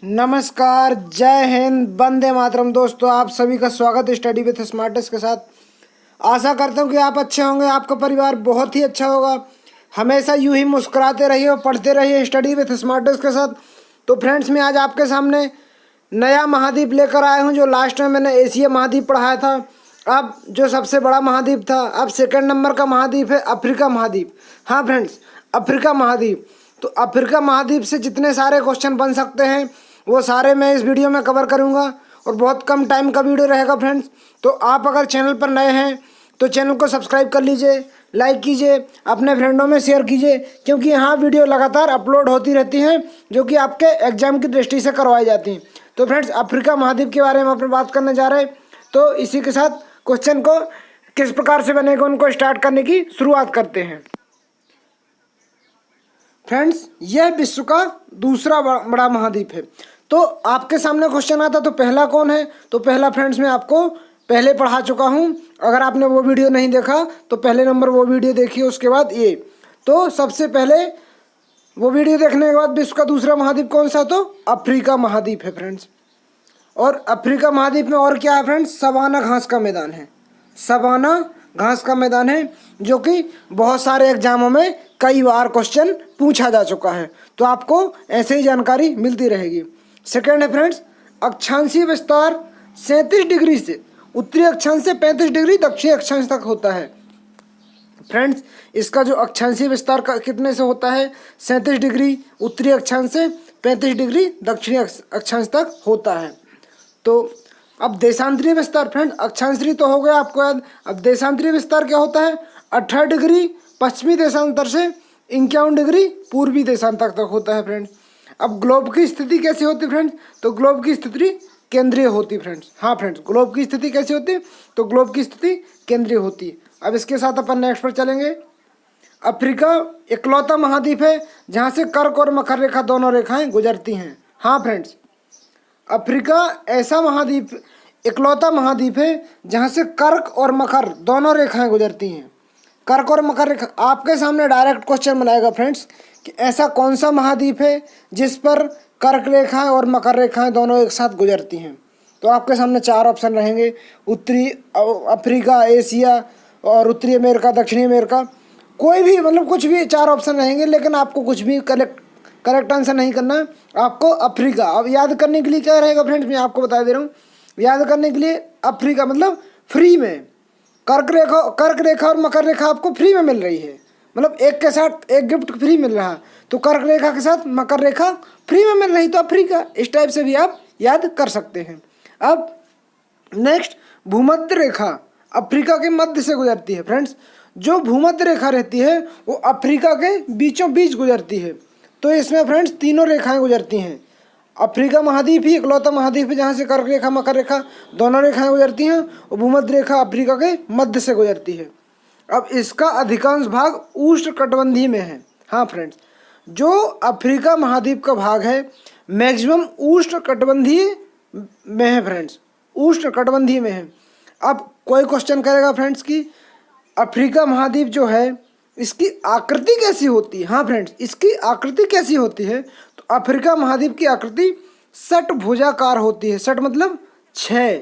नमस्कार, जय हिंद, वंदे मातरम। दोस्तों, आप सभी का स्वागत है स्टडी विथ स्मार्टेस्ट के साथ। आशा करता हूँ कि आप अच्छे होंगे, आपका परिवार बहुत ही अच्छा होगा। हमेशा यूं ही मुस्कुराते रहिए और पढ़ते रहिए स्टडी विथ स्मार्टेस्ट के साथ। तो फ्रेंड्स, मैं आज आपके सामने नया महाद्वीप लेकर आया हूँ। जो लास्ट में मैंने एशिया महाद्वीप पढ़ाया था, अब जो सबसे बड़ा महाद्वीप था, अब सेकंड नंबर का महाद्वीप है अफ्रीका महाद्वीप। हाँ फ्रेंड्स, अफ्रीका महाद्वीप। तो अफ्रीका महाद्वीप से जितने सारे क्वेश्चन बन सकते हैं वो सारे मैं इस वीडियो में कवर करूंगा और बहुत कम टाइम का वीडियो रहेगा फ्रेंड्स। तो आप अगर चैनल पर नए हैं तो चैनल को सब्सक्राइब कर लीजिए, लाइक कीजिए, अपने फ्रेंडों में शेयर कीजिए, क्योंकि यहाँ वीडियो लगातार अपलोड होती रहती हैं जो कि आपके एग्जाम की दृष्टि से करवाई जाती हैं। तो फ्रेंड्स, अफ्रीका महाद्वीप के बारे में अपनी बात करने जा रहे हैं। तो इसी के साथ क्वेश्चन को किस प्रकार से बनेगा उनको स्टार्ट करने की शुरुआत करते हैं। फ्रेंड्स, यह विश्व का दूसरा बड़ा महाद्वीप है। तो आपके सामने क्वेश्चन आता तो पहला कौन है? तो पहला फ्रेंड्स मैं आपको पहले पढ़ा चुका हूं। अगर आपने वो वीडियो नहीं देखा तो पहले नंबर वो वीडियो देखिए, उसके बाद ये। तो सबसे पहले वो वीडियो देखने के बाद विश्व का दूसरा महाद्वीप कौन सा? तो अफ्रीका महाद्वीप है फ्रेंड्स। और अफ्रीका महाद्वीप में और क्या है फ्रेंड्स? सवाना घास का मैदान है। सवाना घास का मैदान है, जो कि बहुत सारे एग्जामों में कई बार क्वेश्चन पूछा जा चुका है। तो आपको ऐसे ही जानकारी मिलती रहेगी। सेकेंड है फ्रेंड्स, अक्षांशीय विस्तार 37 डिग्री से उत्तरी अक्षांश से 35 डिग्री दक्षिणी अक्षांश तक होता है। फ्रेंड्स, इसका जो अक्षांशीय विस्तार का कितने से होता है? 37 डिग्री उत्तरी अक्षांश से 35 डिग्री दक्षिणी अक्षांश तक होता है। तो अब देशांतरीय विस्तार फ्रेंड, अक्षांशीय तो हो गया आपको याद। अब देशांतरीय विस्तार क्या होता है? 18 डिग्री पश्चिमी देशांतर से 51 डिग्री पूर्वी देशांतर तक होता है फ्रेंड्स। अब ग्लोब की स्थिति कैसी होती है फ्रेंड्स? तो ग्लोब की स्थिति केंद्रीय होती है फ्रेंड्स। हाँ फ्रेंड्स, ग्लोब की स्थिति कैसी होती है? तो ग्लोब की स्थिति केंद्रीय होती है। अब इसके साथ अपन नेक्स्ट पर चलेंगे। अफ्रीका इकलौता महाद्वीप है जहाँ से कर्क और मकर रेखा दोनों रेखाएं गुजरती हैं। हाँ फ्रेंड्स, अफ्रीका ऐसा महाद्वीप, इकलौता महाद्वीप है जहाँ से कर्क और मकर दोनों रेखाएं गुजरती हैं। कर्क और मकर रेखा, आपके सामने डायरेक्ट क्वेश्चन बनाएगा फ्रेंड्स कि ऐसा कौन सा महाद्वीप है जिस पर कर्क रेखाएं और मकर रेखाएं दोनों एक साथ गुजरती हैं। तो आपके सामने चार ऑप्शन रहेंगे: उत्तरी अफ्रीका, एशिया और उत्तरी अमेरिका, दक्षिणी अमेरिका। कोई भी, मतलब कुछ भी चार ऑप्शन रहेंगे, लेकिन आपको कुछ भी करेक्ट आंसर नहीं करना है, आपको अफ्रीका। अब याद करने के लिए क्या रहेगा फ्रेंड्स, मैं आपको बता दे रहा हूँ। याद करने के लिए अफ्रीका मतलब फ्री में, कर्क रेखा और मकर रेखा आपको फ्री में मिल रही है, मतलब एक के साथ एक गिफ्ट फ्री मिल रहा है। तो कर्क रेखा के साथ मकर रेखा फ्री में मिल रही, तो अफ्रीका। इस टाइप से भी आप याद कर सकते हैं। अब नेक्स्ट, भूमध्य रेखा अफ्रीका के मध्य से गुजरती है फ्रेंड्स। जो भूमध्य रेखा रहती है वो अफ्रीका के बीचों बीच गुजरती है। तो इसमें फ्रेंड्स तीनों रेखाएं गुजरती हैं। अफ्रीका महाद्वीप ही इकलौता महाद्वीप है जहाँ से कर्क रेखा मकर रेखा दोनों रेखाएं गुजरती हैं, और भूमध्य रेखा अफ्रीका के मध्य से गुजरती है। अब इसका अधिकांश भाग उष्णकटिबंधीय में है। हाँ फ्रेंड्स, जो अफ्रीका महाद्वीप का भाग है मैक्सिमम उष्णकटिबंधीय में है फ्रेंड्स, उष्णकटिबंधीय में है। अब कोई क्वेश्चन करेगा फ्रेंड्स कि अफ्रीका महाद्वीप जो है इसकी आकृति कैसी होती है? हाँ फ्रेंड्स, इसकी आकृति कैसी होती है? तो अफ्रीका महाद्वीप की आकृति षटभुजाकार होती है। षट मतलब 6,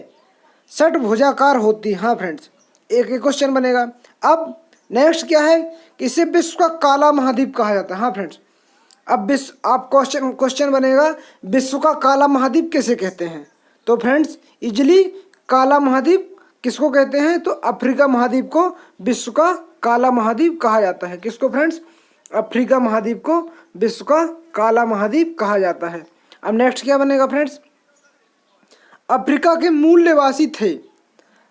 षटभुजाकार होती है। हाँ फ्रेंड्स, एक एक क्वेश्चन बनेगा। अब नेक्स्ट क्या है कि इसे विश्व का काला महाद्वीप कहा जाता है। हाँ फ्रेंड्स, अब आप क्वेश्चन बनेगा विश्व का काला महाद्वीप कैसे कहते हैं? तो फ्रेंड्स, इजली काला महाद्वीप किसको कहते हैं? तो अफ्रीका महाद्वीप को विश्व का काला महाद्वीप कहा जाता है। किसको फ्रेंड्स? अफ्रीका महाद्वीप को विश्व का काला महाद्वीप कहा जाता है। अब नेक्स्ट क्या बनेगा फ्रेंड्स? अफ्रीका के मूल निवासी थे।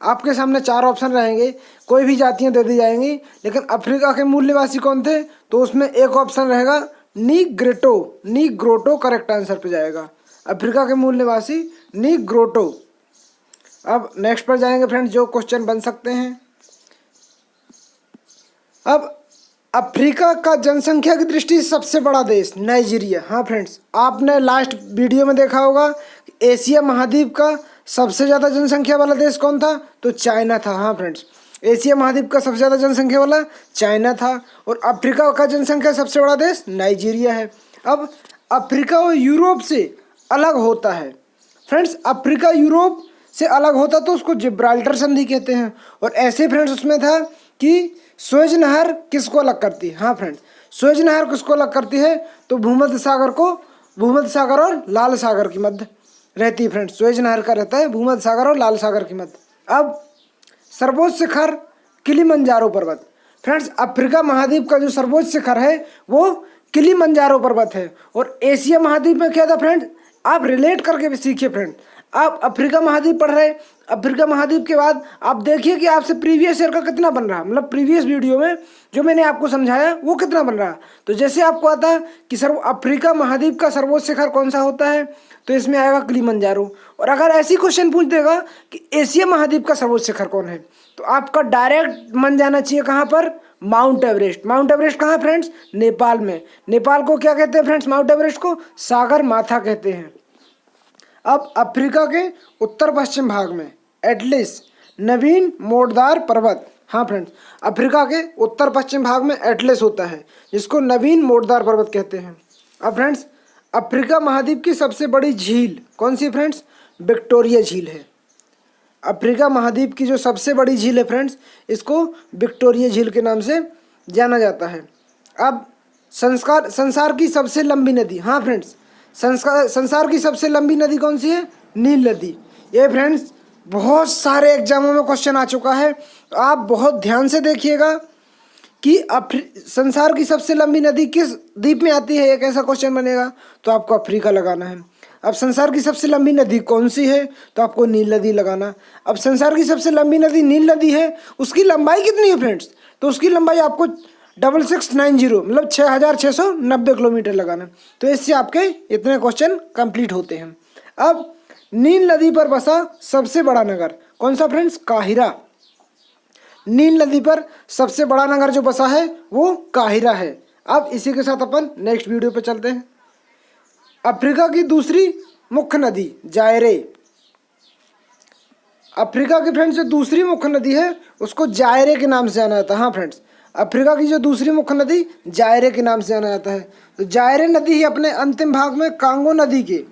आपके सामने चार ऑप्शन रहेंगे, कोई भी जातियां दे दी जाएंगी, लेकिन अफ्रीका के मूल निवासी कौन थे? तो उसमें एक ऑप्शन रहेगा नीग्रोटो। नीग्रोटो करेक्ट आंसर पे जाएगा। अफ्रीका के मूल निवासी नीग्रोटो। अब नेक्स्ट पर जाएंगे फ्रेंड्स, जो क्वेश्चन बन सकते हैं। अब अफ्रीका का जनसंख्या की दृष्टि से सबसे बड़ा देश नाइजीरिया। हाँ फ्रेंड्स, आपने लास्ट वीडियो में देखा होगा कि एशिया महाद्वीप का सबसे ज़्यादा जनसंख्या वाला देश कौन था? तो चाइना था। हाँ फ्रेंड्स, एशिया महाद्वीप का सबसे ज़्यादा जनसंख्या वाला चाइना था, और अफ्रीका का जनसंख्या सबसे बड़ा देश नाइजीरिया है। अब अफ्रीका और यूरोप से अलग होता है? फ्रेंड्स अफ्रीका यूरोप से अलग होता तो उसको जिब्राल्टर संधि कहते हैं। और ऐसे फ्रेंड्स उसमें था कि सुएज नहर किसको अलग करती है? हाँ फ्रेंड्स, सुएज नहर किसको अलग करती है? तो भूमध्य सागर और लाल सागर के मध्य रहती है फ्रेंड्स। सुएज नहर का रहता है भूमध्य सागर और लाल सागर के मध्य। अब सर्वोच्च शिखर किलिमंजारो पर्वत। फ्रेंड्स अफ्रीका महाद्वीप का जो सर्वोच्च शिखर है वो किलिमंजारो पर्वत है। और एशिया महाद्वीप में क्या था फ्रेंड्स? आप रिलेट करके भी सीखिए फ्रेंड। आप अफ्रीका महाद्वीप पढ़ रहे, अफ्रीका महाद्वीप के बाद आप देखिए कि आपसे प्रीवियस ईयर का कितना बन रहा, मतलब प्रीवियस वीडियो में जो मैंने आपको समझाया वो कितना बन रहा। तो जैसे आपको आता कि अफ्रीका महाद्वीप का सर्वोच्च शिखर कौन सा होता है, तो इसमें आएगा किलिमंजारो। और अगर ऐसी क्वेश्चन पूछ देगा कि एशिया महाद्वीप का सर्वोच्च शिखर कौन है, तो आपका डायरेक्ट मन जाना चाहिए कहाँ पर? Mount Everest. माउंट एवरेस्ट कहाँ है फ्रेंड्स? नेपाल में। नेपाल को क्या कहते हैं फ्रेंड्स? माउंट एवरेस्ट को सागर माथा कहते हैं। अब अफ्रीका के उत्तर पश्चिम भाग में एटलस नवीन मोड़दार पर्वत। हाँ फ्रेंड्स, अफ्रीका के उत्तर पश्चिम भाग में एटलस होता है जिसको नवीन मोड़दार पर्वत कहते हैं। अब फ्रेंड्स अफ्रीका महाद्वीप की सबसे बड़ी झील कौन सी फ्रेंड्स? विक्टोरिया झील है। अफ्रीका महाद्वीप की जो सबसे बड़ी झील है फ्रेंड्स, इसको विक्टोरिया झील के नाम से जाना जाता है। अब संसार की सबसे लंबी नदी। हाँ फ्रेंड्स, संसार की सबसे लंबी नदी कौन सी है? नील नदी। ये फ्रेंड्स बहुत सारे एग्जामों में क्वेश्चन आ चुका है, तो आप बहुत ध्यान से देखिएगा कि संसार की सबसे लंबी नदी किस द्वीप में आती है। एक ऐसा क्वेश्चन बनेगा तो आपको अफ्रीका लगाना है। अब संसार की सबसे लंबी नदी कौन सी है, तो आपको नील नदी लगाना। अब संसार की सबसे लंबी नदी नील नदी है, उसकी लंबाई कितनी है फ्रेंड्स? तो उसकी लंबाई आपको 6690 मतलब 6690 किलोमीटर लगाना। तो इससे आपके इतने क्वेश्चन कंप्लीट होते हैं। अब नील नदी पर बसा सबसे बड़ा नगर कौन सा फ्रेंड्स? काहिरा। नील नदी पर सबसे बड़ा नगर जो बसा है वो काहिरा है। अब इसी के साथ अपन नेक्स्ट वीडियो पे चलते हैं। अफ्रीका की दूसरी मुख्य नदी जायरे। अफ्रीका की फ्रेंड्स जो दूसरी मुख्य नदी है उसको जायरे के नाम से जाना जाता है। हाँ फ्रेंड्स, अफ्रीका की जो दूसरी मुख्य नदी जायरे के नाम से जाना जाता है। तो जायरे नदी ही अपने अंतिम भाग में कांगो नदी के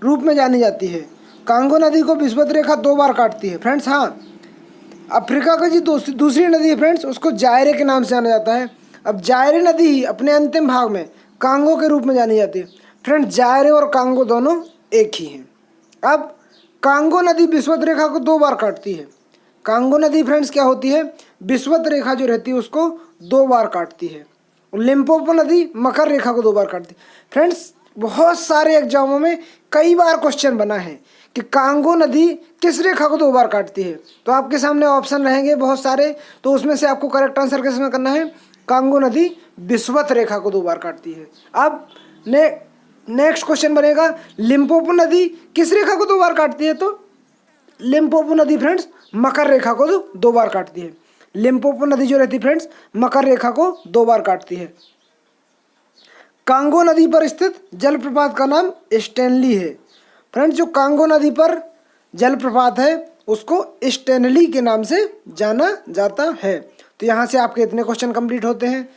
रूप में जानी जाती है। कांगो नदी को विषुवत रेखा 2 बार काटती है फ्रेंड्स। हाँ, अफ्रीका की जो दूसरी नदी है फ्रेंड्स उसको जायरे के नाम से जाना जाता है। अब जायरे नदी ही अपने अंतिम भाग में कांगो के रूप में जानी जाती है। फ्रेंड्स जायरे और कांगो दोनों एक ही हैं। अब कांगो नदी विषुवत रेखा को 2 बार काटती है। कांगो नदी फ्रेंड्स क्या होती है? विषुवत रेखा जो रहती है उसको 2 बार काटती है। लिम्पोपो नदी मकर रेखा को 2 बार काटती है। फ्रेंड्स बहुत सारे एग्जामों में कई बार क्वेश्चन बना है कि कांगो नदी किस रेखा को 2 बार काटती है। तो आपके सामने ऑप्शन रहेंगे बहुत सारे, तो उसमें से आपको करेक्ट आंसर किसमें करना है? कांगो नदी विषुवत रेखा को 2 बार काटती है। अब नेक्स्ट क्वेश्चन बनेगा लिम्पोपो नदी किस रेखा को 2 बार काटती है? तो लिम्पोपो नदी फ्रेंड्स मकर रेखा को 2 बार काटती है। लिम्पोपो नदी जो रहती है फ्रेंड्स मकर रेखा को 2 बार काटती है। कांगो नदी पर स्थित जलप्रपात का नाम स्टैनली है। फ्रेंड्स जो कांगो नदी पर जलप्रपात है उसको स्टैनली के नाम से जाना जाता है। तो यहाँ से आपके इतने क्वेश्चन कंप्लीट होते हैं।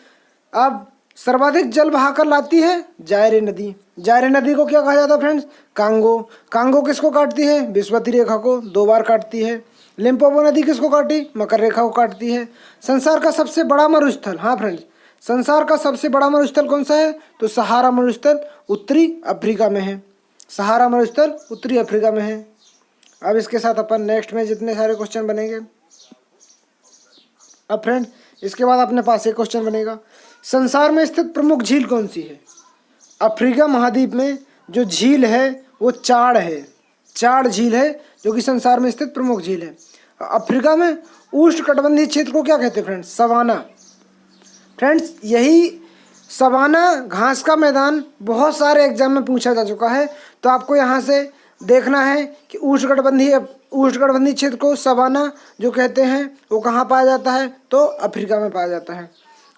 अब सर्वाधिक जल बहाकर लाती है जायरे नदी। जायरे नदी को क्या कहा जाता है फ्रेंड्स? कांगो। कांगो किसको काटती है? विषुवत रेखा को 2 बार काटती है। लिम्पोपो नदी किसको काटी? मकर रेखा को काटती है। संसार का सबसे बड़ा मरुस्थल। हाँ फ्रेंड्स, संसार का सबसे बड़ा मरुस्थल कौन सा है? तो सहारा मरुस्थल उत्तरी अफ्रीका में है। सहारा मरुस्थल उत्तरी अफ्रीका में है। अब इसके साथ अपन नेक्स्ट में जितने सारे क्वेश्चन बनेंगे। अब फ्रेंड इसके बाद अपने पास एक क्वेश्चन बनेगा, संसार में स्थित प्रमुख झील कौन सी है? अफ्रीका महाद्वीप में जो झील है वो चाड़ है। चाड़ झील है जो कि संसार में स्थित प्रमुख झील है। अफ्रीका में उष्णकटिबंधीय क्षेत्र को क्या कहते हैं फ्रेंड्स? सवाना। फ्रेंड्स यही सवाना घास का मैदान बहुत सारे एग्जाम में पूछा जा चुका है। तो आपको यहाँ से देखना है कि उष्णकटिबंधीय क्षेत्र को सवाना जो कहते हैं वो कहाँ पाया जाता है? तो अफ्रीका में पाया जाता है।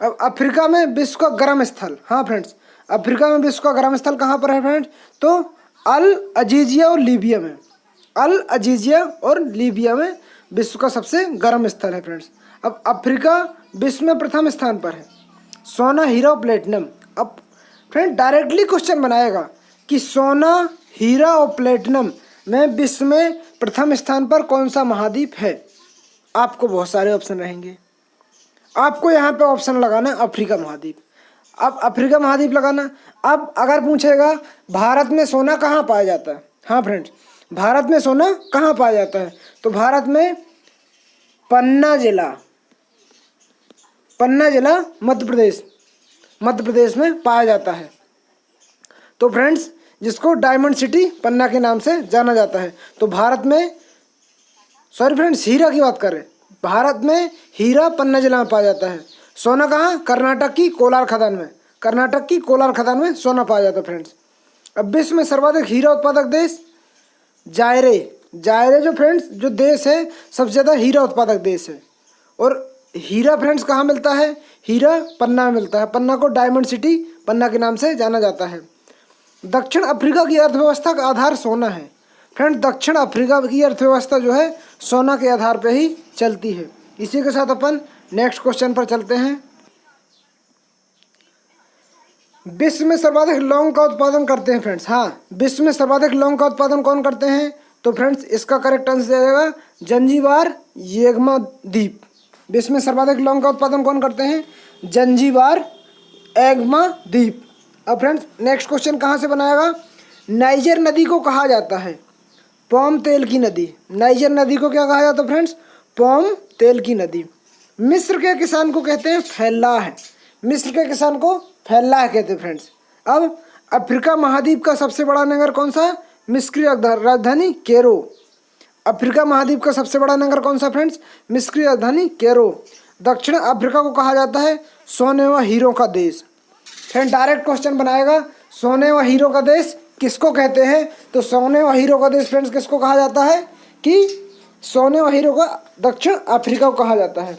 अब अफ्रीका में विश्व का गर्म स्थल। हाँ फ्रेंड्स, अफ्रीका में विश्व का गर्म स्थल कहाँ पर है फ्रेंड्स? तो अल अजीजिया और लीबिया में। अल अजीजिया और लीबिया में विश्व का सबसे गर्म स्थल है फ्रेंड्स। अब अफ्रीका विश्व में प्रथम स्थान पर है। सोना, हीरा और प्लेटिनम। अब फ्रेंड डायरेक्टली क्वेश्चन बनाएगा कि सोना, हीरा और प्लेटिनम में विश्व में प्रथम स्थान पर कौन सा महाद्वीप है? आपको बहुत सारे ऑप्शन रहेंगे। आपको यहाँ पे ऑप्शन लगाना है अफ्रीका महाद्वीप। अब अफ्रीका महाद्वीप लगाना। अब अगर पूछेगा भारत में सोना कहाँ पाया जाता है, हाँ फ्रेंड्स, भारत में सोना कहाँ पाया जाता है, तो भारत में पन्ना जिला मध्य प्रदेश में पाया जाता है। तो फ्रेंड्स, जिसको डायमंड सिटी पन्ना के नाम से जाना जाता है। तो भारत में, सॉरी फ्रेंड्स, हीरा की बात करें, भारत में हीरा पन्ना जिला में पाया जाता है। सोना कहाँ? कर्नाटक की कोलार खदान में सोना पाया जाता है फ्रेंड्स। अब विश्व में सर्वाधिक हीरा उत्पादक देश जायरे जो फ्रेंड्स जो देश है सबसे ज़्यादा हीरा उत्पादक देश है। और हीरा फ्रेंड्स कहाँ मिलता है? हीरा पन्ना में मिलता है। पन्ना को डायमंड सिटी पन्ना के नाम से जाना जाता है। दक्षिण अफ्रीका की अर्थव्यवस्था का आधार सोना है। फ्रेंड्स, दक्षिण अफ्रीका की अर्थव्यवस्था जो है सोना के आधार पर ही चलती है। इसी के साथ अपन नेक्स्ट क्वेश्चन पर चलते हैं। विश्व में सर्वाधिक लौंग का उत्पादन करते हैं फ्रेंड्स। हाँ, विश्व में सर्वाधिक लौंग का उत्पादन कौन करते हैं? तो फ्रेंड्स, इसका करेक्ट आंसर जाएगा जंजीबार येगमा द्वीप। विश्व में सर्वाधिक लौंग का उत्पादन कौन करते हैं? जंजीबार एगमा द्वीप। अब फ्रेंड्स, नेक्स्ट क्वेश्चन कहाँ से बनाएगा? नाइजर नदी को कहा जाता है पाम तेल की नदी। नाइजर नदी को क्या कहा जाता है फ्रेंड्स? पाम तेल की नदी। मिस्र के किसान को कहते हैं फैलाह। मिस्र के किसान को फैलाह कहते हैं फ्रेंड्स। अब अफ्रीका महाद्वीप का सबसे बड़ा नगर कौन सा? मिस्र की राजधानी कैरो। अफ्रीका महाद्वीप का सबसे बड़ा नगर कौन सा फ्रेंड्स? मिस्र की राजधानी कैरो। दक्षिण अफ्रीका को कहा जाता है सोने व हीरो का देश। फ्रेंड, डायरेक्ट क्वेश्चन बनाएगा, सोने व हीरो का देश किसको कहते हैं? तो सोने व हीरो का देश फ्रेंड्स किसको कहा जाता है? कि सोने व हीरो का दक्षिण अफ्रीका को कहा जाता है।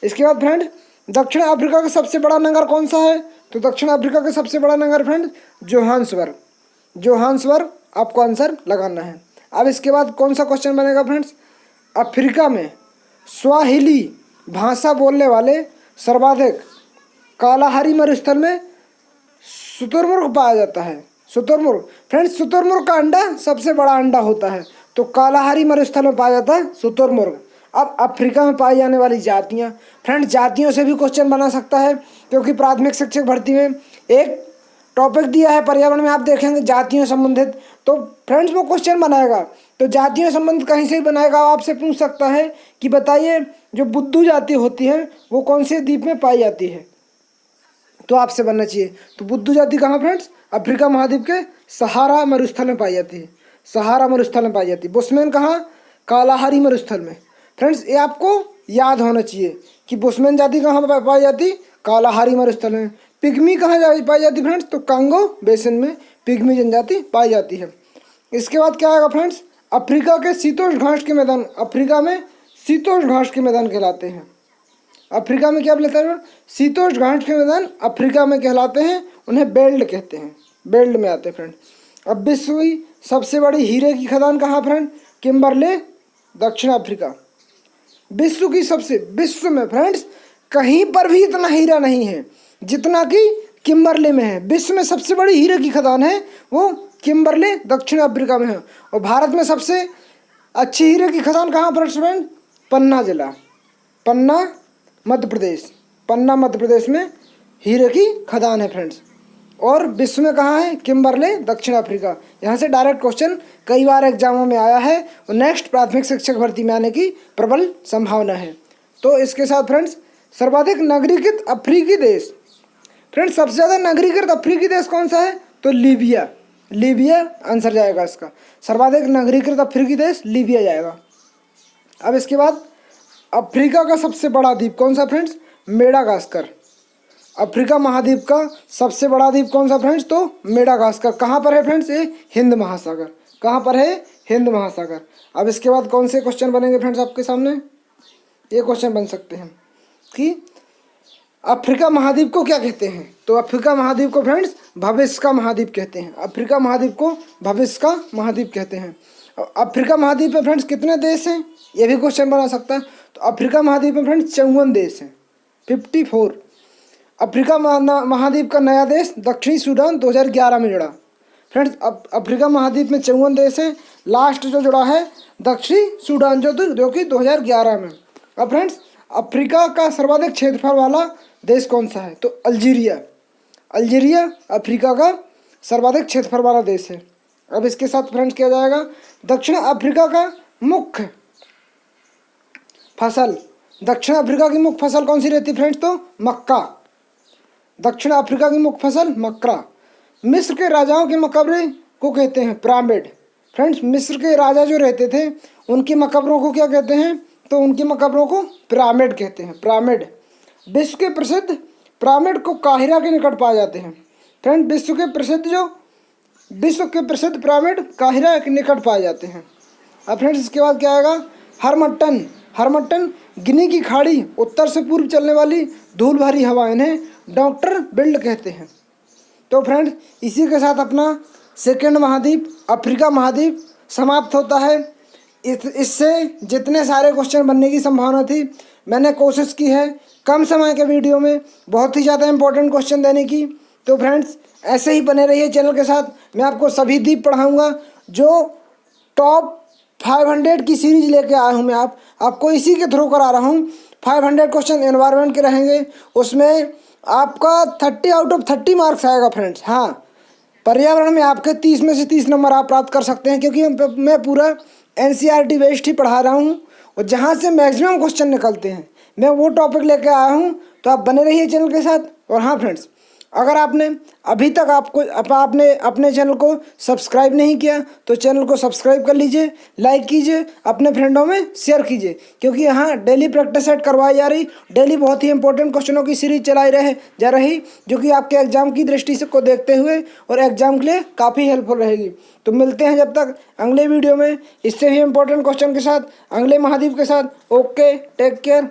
इसके बाद फ्रेंड, दक्षिण अफ्रीका का सबसे बड़ा नगर कौन सा है? तो दक्षिण अफ्रीका का सबसे बड़ा नगर फ्रेंड जोहान्सबर्ग आपको आंसर लगाना है। अब इसके बाद कौन सा क्वेश्चन बनेगा फ्रेंड्स? अफ्रीका में स्वाहिली भाषा बोलने वाले सर्वाधिक कालाहारी मरुस्थल में शुतुरमुर्ग पाया जाता है। शुतुरमुर्ग फ्रेंड्स, शुतुरमुर्ग का अंडा सबसे बड़ा अंडा होता है। तो कालाहारी मरुस्थल में पाया जाता है शुतुरमुर्ग। अब अफ्रीका में पाई जाने वाली जातियाँ, फ्रेंड्स जातियों से भी क्वेश्चन बना सकता है, क्योंकि प्राथमिक शिक्षक भर्ती में एक टॉपिक दिया है पर्यावरण में, आप देखेंगे जातियों संबंधित, तो फ्रेंड्स वो क्वेश्चन बनाएगा। तो जातियों संबंधित कहीं से भी बनाएगा, आपसे पूछ सकता है कि बताइए जो बुद्धू जाति होती है वो कौन से द्वीप में पाई जाती है, तो आपसे बनना चाहिए। तो बुद्धू जाति कहाँ फ्रेंड्स? अफ्रीका महाद्वीप के सहारा मरुस्थल में पाई जाती है। सहारा मरुस्थल में पाई जाती है। बुशमैन कहाँ? कालाहारी मरुस्थल में। फ्रेंड्स, ये आपको याद होना चाहिए कि बुशमैन जाति कहाँ पाई जाती? कालाहारी मरुस्थल में। पिग्मी कहाँ पाई जाती फ्रेंड्स? तो कांगो बेसिन में पिग्मी जनजाति पाई जाती है। इसके बाद क्या आएगा फ्रेंड्स? अफ्रीका के शीतोष्ण घास के मैदान, अफ्रीका में शीतोष्ण घास के मैदान कहलाते हैं। अफ्रीका में क्या बोलते हैं? शीतोष्ण घास के मैदान अफ्रीका में कहलाते हैं, उन्हें बेल्ट कहते हैं, बेल्ट में आते हैं फ्रेंड। अब विश्व की सबसे बड़ी हीरे की खदान कहाँ फ्रेंड? किम्बरले, दक्षिण अफ्रीका। विश्व में फ्रेंड्स कहीं पर भी इतना हीरा नहीं है जितना कि किम्बरले में है। विश्व में सबसे बड़ी हीरे की खदान है वो किम्बरले, दक्षिण अफ्रीका में है। और भारत में सबसे अच्छी हीरे की खदान कहाँ पर फ्रेंड? पन्ना जिला, पन्ना मध्य प्रदेश में हीरे की खदान है फ्रेंड्स। और विश्व में कहाँ है? किम्बरले, दक्षिण अफ्रीका। यहाँ से डायरेक्ट क्वेश्चन कई बार एग्जामों में आया है और नेक्स्ट प्राथमिक शिक्षक भर्ती में आने की प्रबल संभावना है। तो इसके साथ फ्रेंड्स, सर्वाधिक नागरिकृत अफ्रीकी देश, फ्रेंड्स सबसे ज़्यादा नागरिकृत अफ्रीकी देश कौन सा है? तो लीबिया आंसर जाएगा इसका। सर्वाधिक नागरिकृत अफ्रीकी देश लीबिया जाएगा। अब इसके बाद अफ्रीका का सबसे बड़ा द्वीप कौन सा फ्रेंड्स? मेडागास्कर। अफ्रीका महाद्वीप का सबसे बड़ा द्वीप कौन सा फ्रेंड्स? तो मेडागास्कर। कहाँ पर है फ्रेंड्स? ये हिंद महासागर। कहाँ पर है? हिंद महासागर। अब इसके बाद कौन से क्वेश्चन बनेंगे फ्रेंड्स आपके सामने? ये क्वेश्चन बन सकते हैं कि अफ्रीका महाद्वीप को क्या कहते हैं? तो अफ्रीका महाद्वीप को फ्रेंड्स भविष्य का महाद्वीप कहते हैं। अफ्रीका महाद्वीप को भविष्य का महाद्वीप कहते हैं। अफ्रीका महाद्वीप में फ्रेंड्स कितने देश हैं? ये भी क्वेश्चन बना सकता है। तो अफ्रीका महाद्वीप में फ्रेंड्स 54 देश हैं, 54। अफ्रीका महाद्वीप का नया देश दक्षिणी सूडान 2011 में जुड़ा। फ्रेंड्स अफ्रीका महाद्वीप में 54 देश हैं। लास्ट जो जुड़ा है दक्षिणी सूडान जो कि 2011 में। अब फ्रेंड्स अफ्रीका का सर्वाधिक क्षेत्रफल वाला देश कौन सा है? तो अल्जीरिया। अल्जीरिया अफ्रीका का सर्वाधिक क्षेत्रफल वाला देश है। अब इसके साथ फ्रेंड्स किया जाएगा दक्षिण अफ्रीका का मुख्य फसल। दक्षिण अफ्रीका की मुख्य फसल कौन सी रहती है फ्रेंड्स? तो मक्का। दक्षिण अफ्रीका की मुख्य फसल मक्का। मिस्र के राजाओं के मकबरे को कहते हैं पिरामिड। फ्रेंड्स मिस्र के राजा जो रहते थे उनकी मकबरों को क्या कहते हैं? तो उनकी मकबरों को पिरामिड कहते हैं, पिरामिड। विश्व के प्रसिद्ध पिरामिड को काहिरा के निकट पाए जाते हैं। फ्रेंड विश्व के प्रसिद्ध पिरामिड काहिरा के निकट पाए जाते हैं। अब फ्रेंड्स इसके बाद क्या आएगा? हरमट्टन। हरमट्टन गिनी की खाड़ी उत्तर से पूर्व चलने वाली धूल भरी हवा, इन्हें डॉक्टर बिल्ड कहते हैं। तो फ्रेंड्स इसी के साथ अपना सेकेंड महाद्वीप अफ्रीका महाद्वीप समाप्त होता है। इससे जितने सारे क्वेश्चन बनने की संभावना थी मैंने कोशिश की है कम समय के वीडियो में बहुत ही ज़्यादा इंपॉर्टेंट क्वेश्चन देने की। तो फ्रेंड्स ऐसे ही बने रहिए चैनल के साथ। मैं आपको सभी द्वीप पढ़ाऊँगा जो टॉप 500 की सीरीज लेके आया हूँ। मैं आपको इसी के थ्रू करा रहा हूँ। 500 क्वेश्चन एनवायरनमेंट के रहेंगे, उसमें आपका 30 आउट ऑफ 30 मार्क्स आएगा फ्रेंड्स। हाँ, पर्यावरण में आपके 30 में से 30 नंबर आप प्राप्त कर सकते हैं, क्योंकि मैं पूरा NCERT बेस्ड ही पढ़ा रहा हूँ और जहाँ से मैक्सिमम क्वेश्चन निकलते हैं मैं वो टॉपिक लेके आया हूँ। तो आप बने रहिए चैनल के साथ। और हाँ फ्रेंड्स, अगर आपने अभी तक आपने अपने चैनल को सब्सक्राइब नहीं किया तो चैनल को सब्सक्राइब कर लीजिए, लाइक कीजिए, अपने फ्रेंडों में शेयर कीजिए, क्योंकि यहाँ डेली प्रैक्टिस सेट करवाई जा रही। डेली बहुत ही इंपॉर्टेंट क्वेश्चनों की सीरीज चलाई जा रही जो कि आपके एग्जाम की दृष्टि से को देखते हुए और एग्जाम के लिए काफ़ी हेल्पफुल रहेगी। तो मिलते हैं जब तक अगले वीडियो में इससे भी इंपॉर्टेंट क्वेश्चन के साथ, अगले महाद्वीप के साथ। Okay, take care.